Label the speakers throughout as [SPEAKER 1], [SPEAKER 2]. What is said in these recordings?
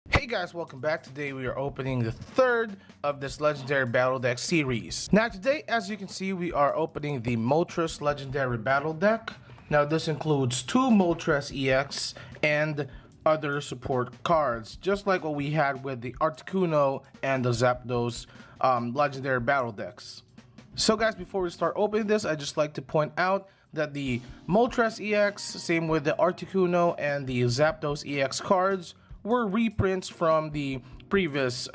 [SPEAKER 1] Hey guys, welcome back. Today we are opening the third of this Legendary Battle Deck series. Now today, as you can see, we are opening the Moltres Legendary Battle Deck. Now this includes two Moltres EX and other support cards, just like what we had with the Articuno and the Zapdos Legendary Battle Decks. So guys, before we start opening this, I'd just like to point out that the Moltres EX, same with the Articuno and the Zapdos EX cards, were reprints from the previous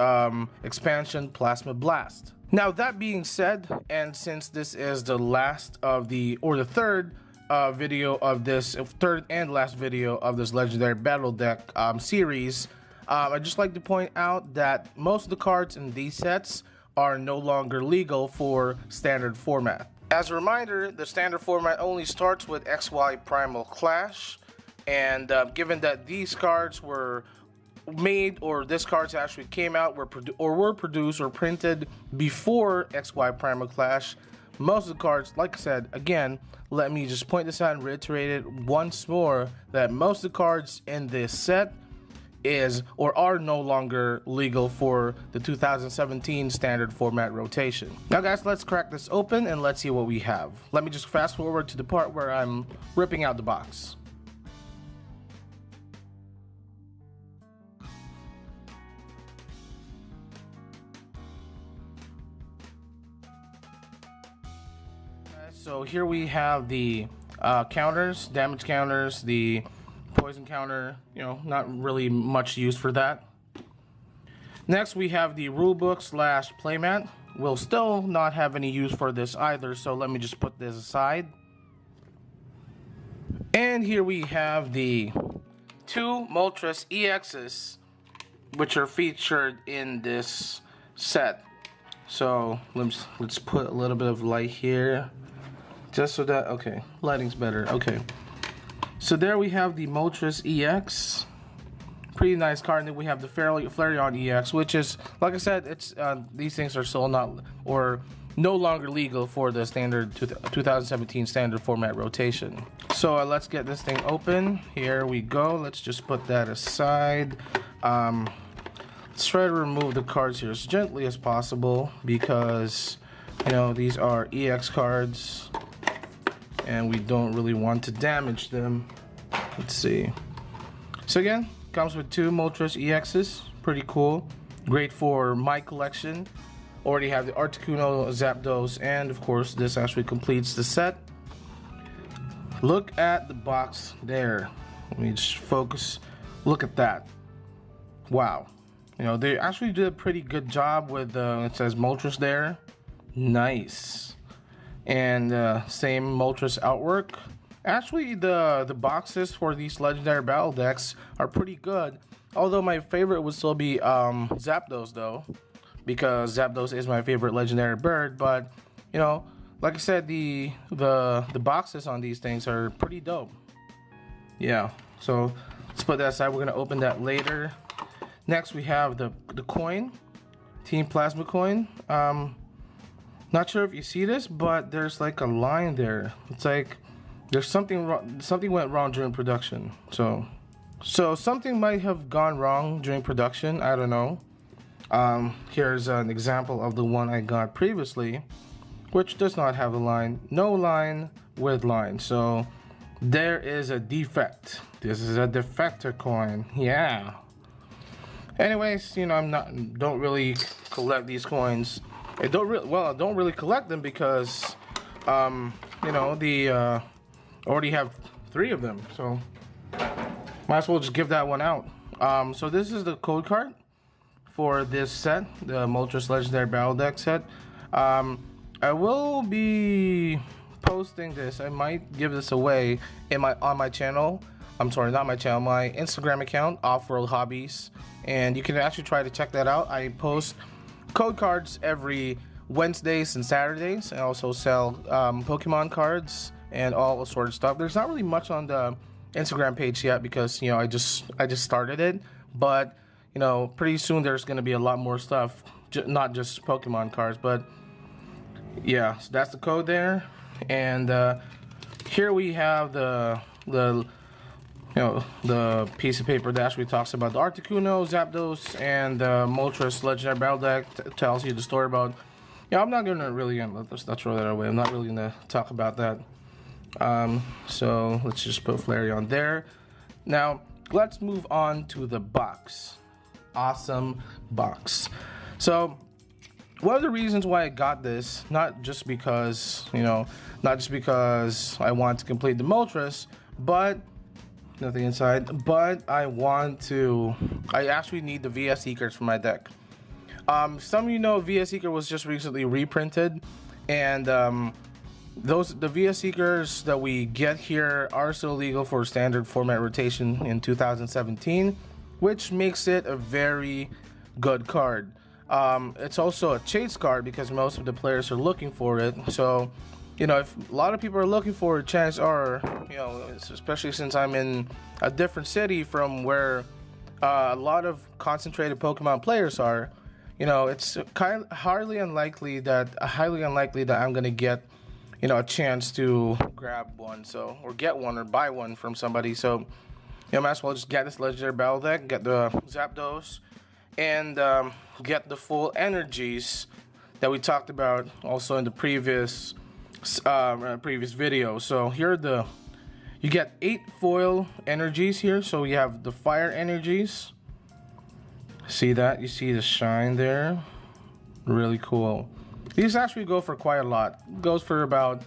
[SPEAKER 1] expansion Plasma Blast. Now that being said, and since this is the last of the third video of this third and last video of this Legendary Battle Deck series, I'd just like to point out that most of the cards in these sets are no longer legal for standard format. As a reminder, the standard format only starts with XY Primal Clash, and given that these cards were made, or this cards actually came out, were produced or printed before XY Primal Clash, most of the cards, like I said, again, let me just point this out and reiterate it once more, that most of the cards in this set are no longer legal for the 2017 standard format rotation. Now guys, let's crack this open and let's see what we have. Let me just fast forward to the part where I'm ripping out the box. So here we have the counters, damage counters, the poison counter, not really much use for that. Next we have the rulebook / playmat. We'll still not have any use for this either, so let me just put this aside. And here we have the two Moltres EXs, which are featured in this set. So let's put a little bit of light here. Just so that, okay, lighting's better, okay. So there we have the Moltres EX. Pretty nice card. And then we have the Flareon EX, which is, like I said, it's these things are still not, or no longer legal for the standard 2017 standard format rotation. So let's get this thing open. Here we go. Let's just put that aside. Let's try to remove the cards here as gently as possible, because, these are EX cards, and we don't really want to damage them. Let's see. So again, comes with two Moltres EXs. Pretty cool. Great for my collection. Already have the Articuno, Zapdos, and of course this actually completes the set. Look at the box there. Let me just focus. Look at that. Wow. They actually did a pretty good job with it says Moltres there. Nice. And same Moltres artwork. Actually, the boxes for these Legendary Battle Decks are pretty good. Although my favorite would still be Zapdos though, because Zapdos is my favorite Legendary bird. But like I said, the boxes on these things are pretty dope. Yeah. So let's put that aside. We're gonna open that later. Next, we have the coin, Team Plasma coin. Not sure if you see this, but there's like a line there. It's like there's something wrong. Something went wrong during production. So something might have gone wrong during production. I don't know. Here's an example of the one I got previously, which does not have a line. No line with line. So there is a defect. This is a defector coin. Yeah. Anyways, don't really collect these coins. I don't really collect them because, already have 3 of them, so might as well just give that one out. So this is the code card for this set, the Moltres Legendary Battle Deck set. I will be posting this. I might give this away on my channel. I'm sorry, not my channel, my Instagram account, World Hobbies, and you can actually try to check that out. I post code cards every Wednesdays and Saturdays. I also sell Pokemon cards and all sorts of stuff. There's not really much on the Instagram page yet because I just started it, but pretty soon there's going to be a lot more stuff, not just Pokemon cards. But yeah, so that's the code there. And here we have the the piece of paper that actually talks about the Articuno, Zapdos, and Moltres Legendary Battle Deck. Tells you the story about. I'm not gonna really let's throw that away. I'm not really gonna talk about that. So let's just put Flary on there. Now let's move on to the box. Awesome box. So one of the reasons why I got this, not just because I want to complete the Moltres, but nothing inside, but I actually need the VS Seekers for my deck. Some of you know VS Seeker was just recently reprinted, and the VS Seekers that we get here are still legal for standard format rotation in 2017, which makes it a very good card. It's also a chase card because most of the players are looking for it. So, if a lot of people are looking for it, chances are, especially since I'm in a different city from where a lot of concentrated Pokemon players are, it's highly unlikely that I'm gonna get, a chance to grab one, or get one or buy one from somebody. So, might as well just get this Legendary Battle Deck, get the Zapdos, and get the full energies that we talked about also in the previous video. So here you get 8 foil energies here. So you have the fire energies. See that? You see the shine there? Really cool. These actually go for quite a lot. Goes for about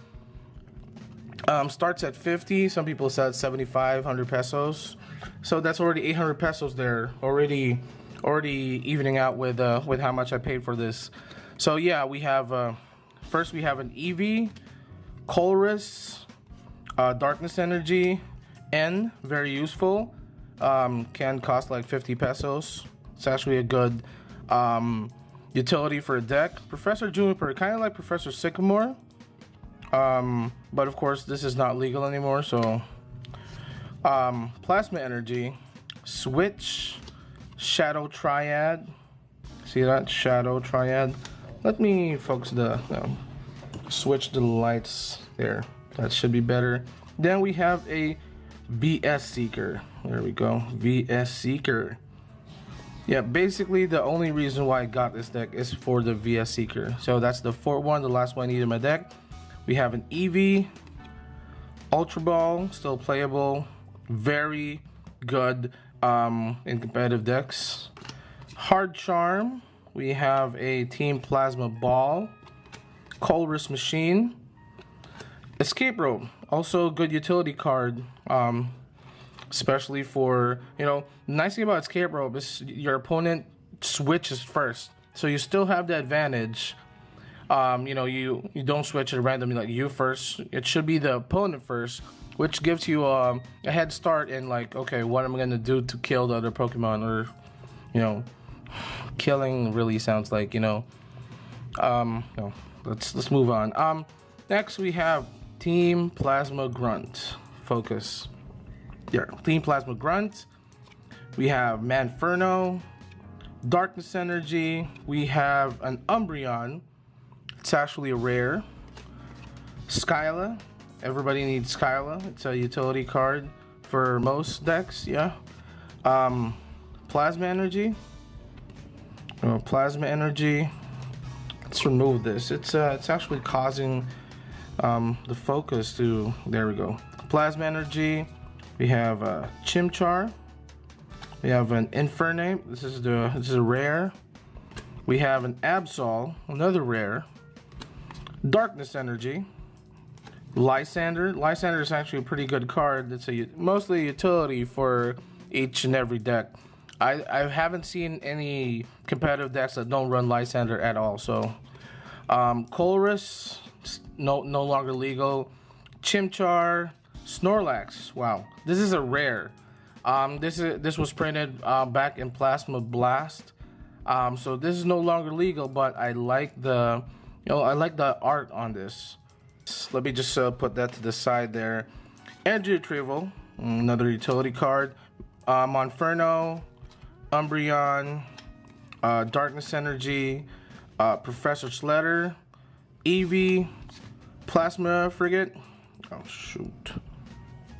[SPEAKER 1] starts at 50. Some people said 75, 100 pesos. So that's already 800 pesos there. Already evening out with how much I paid for this. So yeah, we have first we have an Eevee, Colress, Darkness Energy, N, very useful. Can cost like 50 pesos. It's actually a good utility for a deck. Professor Juniper, kind of like Professor Sycamore, but of course this is not legal anymore. So Plasma Energy, Switch, Shadow Triad. See that? Shadow Triad. Let me focus switch the lights there. That should be better. Then we have a VS Seeker. There we go. VS Seeker. Yeah, basically the only reason why I got this deck is for the VS Seeker. So that's the fourth one, the last one I need in my deck. We have an Eevee, Ultra Ball, still playable, very good in competitive decks. Hard Charm. We have a Team Plasma Ball, Colress Machine, Escape Rope, also a good utility card, especially for, the nice thing about Escape Rope is your opponent switches first, so you still have the advantage. You don't switch it randomly, like you first. It should be the opponent first, which gives you a head start in like, okay, what am I gonna do to kill the other Pokemon, or killing really sounds like, no. Let's move on. Next we have Team Plasma Grunt. Focus. Yeah, Team Plasma Grunt. We have Manferno, Darkness Energy. We have an Umbreon. It's actually a rare. Skyla. Everybody needs Skyla. It's a utility card for most decks. Yeah. Plasma Energy. Plasma Energy. Let's remove this. It's actually causing the focus to. There we go. Plasma Energy. We have Chimchar. We have an Infernape. This is a rare. We have an Absol, another rare. Darkness Energy. Lysander. Lysander is actually a pretty good card. It's mostly utility for each and every deck. I haven't seen any competitive decks that don't run Lysander at all. So, Colress, no longer legal. Chimchar, Snorlax. Wow, this is a rare. This was printed back in Plasma Blast. So this is no longer legal, but I like the art on this. Let me just put that to the side there. Energy Retrieval, another utility card. Monferno, Umbreon, Darkness Energy, Professor Slatter, Eevee, Plasma Frigate. Oh shoot.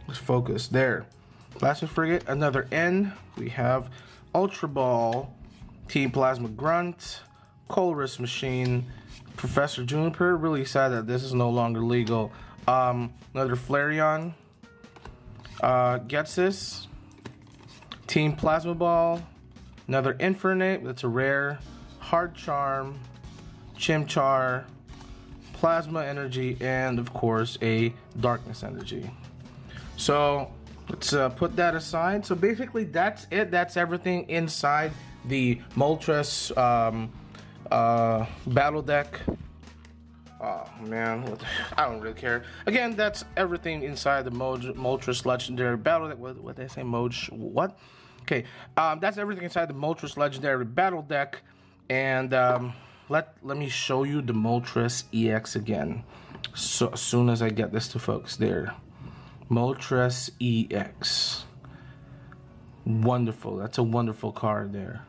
[SPEAKER 1] Let's focus there. Blaster Frigate, another N. We have Ultra Ball, Team Plasma Grunt, Colress Machine, Professor Juniper. Really sad that this is no longer legal. Another Flareon, Getsis, Team Plasma Ball, another Infernape, that's a rare, Hard Charm, Chimchar, Plasma Energy, and of course a Darkness Energy. So let's put that aside. So basically that's it. That's everything inside the Moltres battle deck. Oh man, I don't really care. Again, that's everything inside the Moltres Legendary Battle Deck. What did I say? What? Okay, that's everything inside the Moltres Legendary Battle Deck. And let me show you the Moltres EX again. So as soon as I get this to focus, there, Moltres EX. Wonderful. That's a wonderful card there.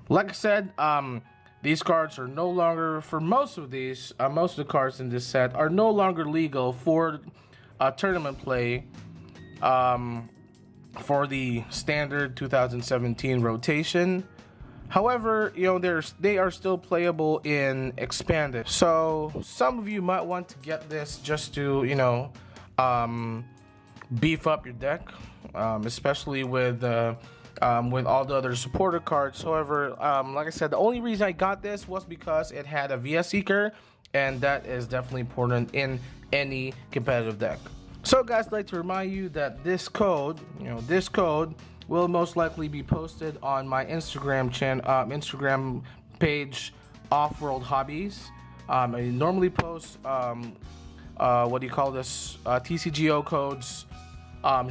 [SPEAKER 1] Like I said, these cards are no longer, for most of these, most of the cards in this set are no longer legal for tournament play for the standard 2017 rotation. However, you know, they are still playable in expanded. So some of you might want to get this just to, you know, beef up your deck, especially with all the other supporter cards. However, like I said, the only reason I got this was because it had a VS Seeker, and that is definitely important in any competitive deck. So guys, I'd like to remind you that this code, will most likely be posted on my Instagram page, Off World Hobbies. I normally post TCGO codes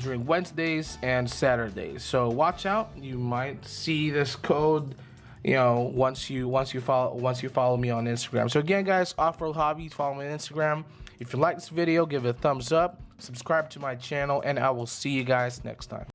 [SPEAKER 1] during Wednesdays and Saturdays. So watch out. You might see this code, you know, once you follow me on Instagram. So again, guys, Off World Hobbies, follow me on Instagram. If you like this video, give it a thumbs up, subscribe to my channel, and I will see you guys next time.